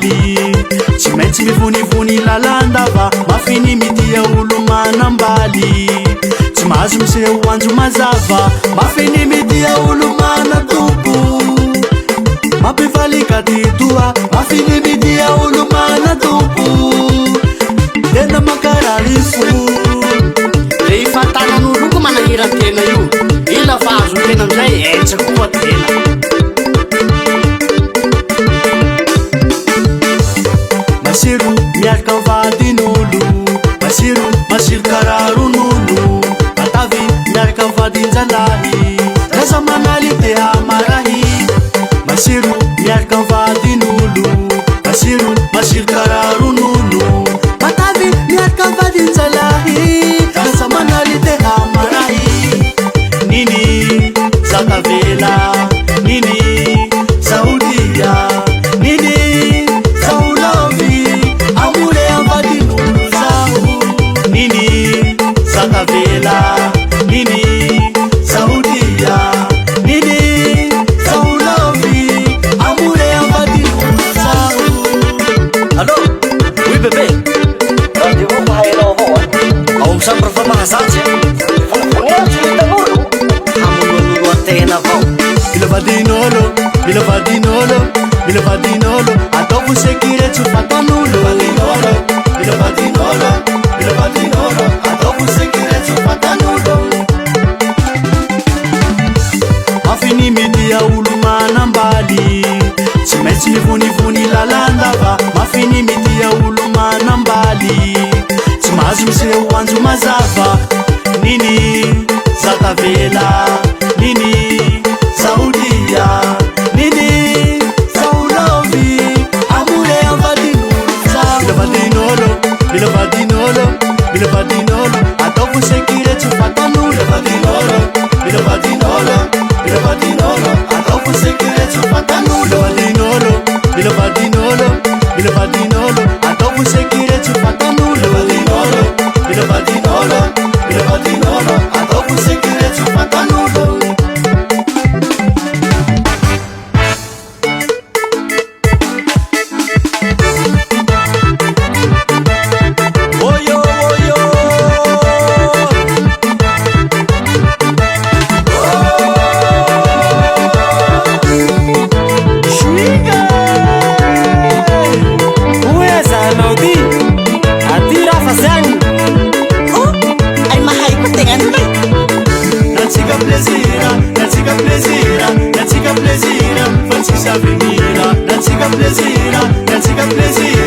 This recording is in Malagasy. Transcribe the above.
ambali tsy maintsy mivonivony lalandava mafiny mitia olo manambali tsy mahazo miseho anjo mazava mafiny mitia olo manatompo mampivalikady toa mafiny mitia olo manatompo tena makararifo rehefa tanan'oloko manahirantena io ila fa azo tena amizay etsako koa tena masiro miaraka mivadin'olo masiro kararon'olo matavy miaraka mivadinjalahy raza manaly tea marahy masiro miaraka mivadin'olo masiro kararon'olo matavy miaraka mivadinjalahy raza manaly tea marahy nini zakavela nini saudia nini saulovi amule ambadin'olo zaho nini zakavela nini saudia nini saulovi amule ambadin'olo zaho. Allô? Oui bébé. Rendez-vous pour hainao avao ao misambotra fa mahazatsy vonivoniazy ny tanolo hamononolo antena avao Milavadinolo ataoko sekiretsy fatan'olo milavadinolo ataoko sekiretsy fatan'olo mafiny midia olo manambaly tsy maintsy mivonivony lalandava mafiny midia olo manambaly tsy mahazo miseho anjo mazava nini zakavela nini saudia nini saulovi amule ambadin'olo zaho milavadinolo ataoko sekiretsy fatan'olo milavadinolo ataoko sekiretsy fatan'olo milavadinolo ataoko sekiretsy fatan'olo milavadinolo ataoko sekiretsy fatan'olo. Natsika plezira, natsika plezira